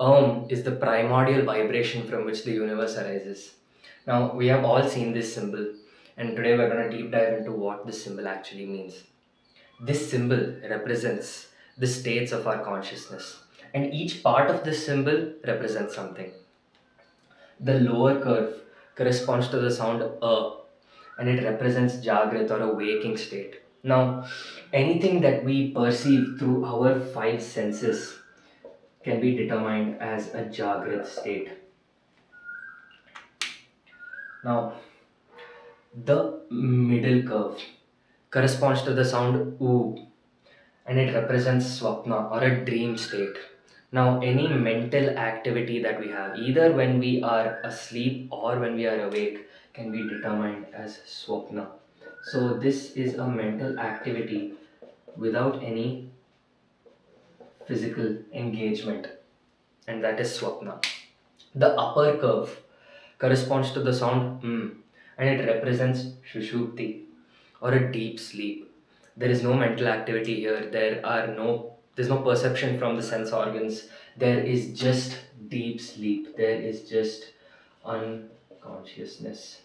Is the primordial vibration from which the universe arises. Now, we have all seen this symbol, and today we're going to deep dive into what this symbol actually means. This symbol represents the states of our consciousness, and each part of this symbol represents something. The lower curve corresponds to the sound and it represents Jagrat or a waking state. Now, anything that we perceive through our five senses can be determined as a Jagrat state. Now, the middle curve corresponds to the sound oo and it represents swapna or a dream state. Now, any mental activity that we have, either when we are asleep or when we are awake, can be determined as swapna. So, this is a mental activity without any physical engagement, and that is swapna. The upper curve corresponds to the sound and it represents shushupti or a deep sleep. There is no mental activity here. There's no perception from the sense organs. There is just deep sleep. There is just unconsciousness.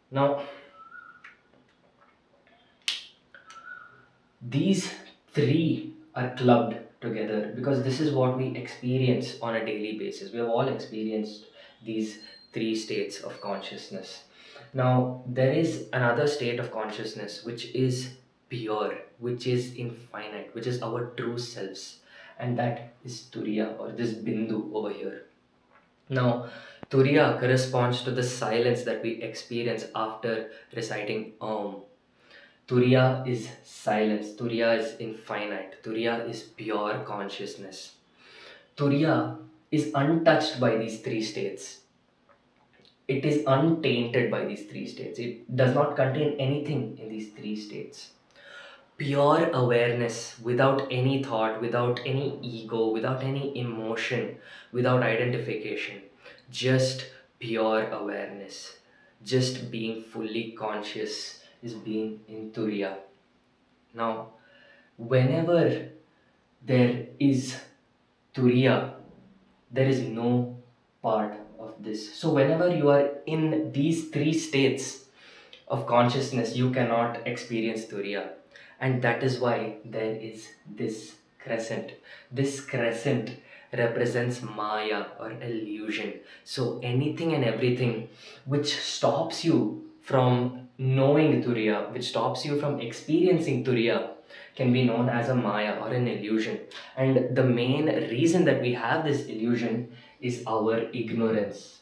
Now, these three are clubbed together because this is what we experience on a daily basis. We have all experienced these three states of consciousness. Now, there is another state of consciousness which is pure, which is infinite, which is our true selves, and that is Turiya or this Bindu over here. Now, Turiya corresponds to the silence that we experience after reciting Om. Turiya is silence, Turiya is infinite, Turiya is pure consciousness. Turiya is untouched by these three states. It is untainted by these three states. It does not contain anything in these three states. Pure awareness without any thought, without any ego, without any emotion, without identification. Just pure awareness. Just being fully conscious is being in Turiya. Now, whenever there is Turiya, there is no part of this. So, whenever you are in these three states of consciousness, you cannot experience Turiya. And that is why there is this crescent. This crescent represents Maya or illusion. So, anything and everything which stops you from knowing Turiya, which stops you from experiencing Turiya, can be known as a Maya or an illusion. And the main reason that we have this illusion is our ignorance.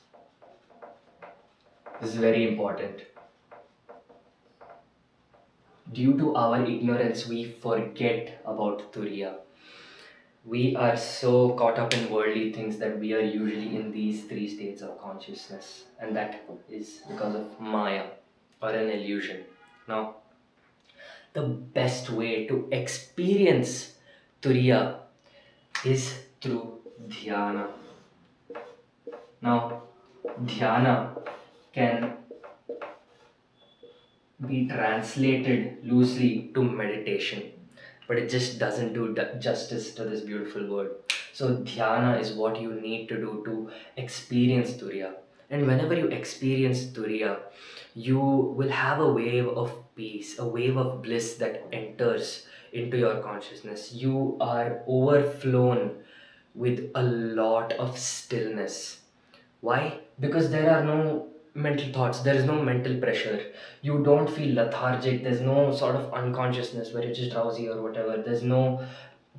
This is very important. Due to our ignorance, we forget about Turiya. We are so caught up in worldly things that we are usually in these three states of consciousness, and that is because of Maya or an illusion. Now, the best way to experience Turiya is through dhyana. Now, dhyana can be translated loosely to meditation, but it just doesn't do justice to this beautiful word. So, dhyana is what you need to do to experience Turiya. And whenever you experience Turiya, you will have a wave of peace, a wave of bliss that enters into your consciousness. You are overflown with a lot of stillness. Why? Because there are no mental thoughts, there is no mental pressure. You don't feel lethargic, there's no sort of unconsciousness where you're just drowsy or whatever. There's no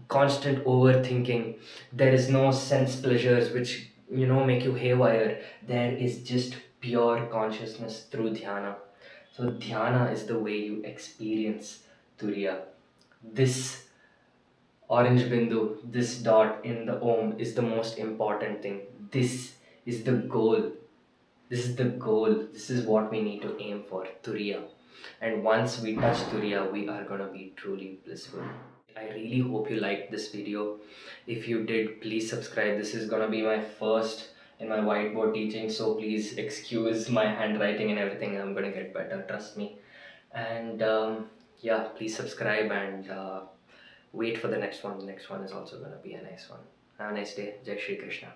constant overthinking. There is no sense pleasures which make you haywire. There is just pure consciousness through dhyana. So dhyana is the way you experience Turiya. This orange bindu, this dot in the Om is the most important thing. This is the goal. This is the goal. This is what we need to aim for, Turiya. And once we touch Turiya, we are going to be truly blissful. I really hope you liked this video. If you did, please subscribe. This is going to be my first in my whiteboard teaching, so please excuse my handwriting and everything. I'm going to get better, trust me. And yeah, please subscribe and wait for the next one. The next one is also going to be a nice one. Have a nice day. Jai Shri Krishna.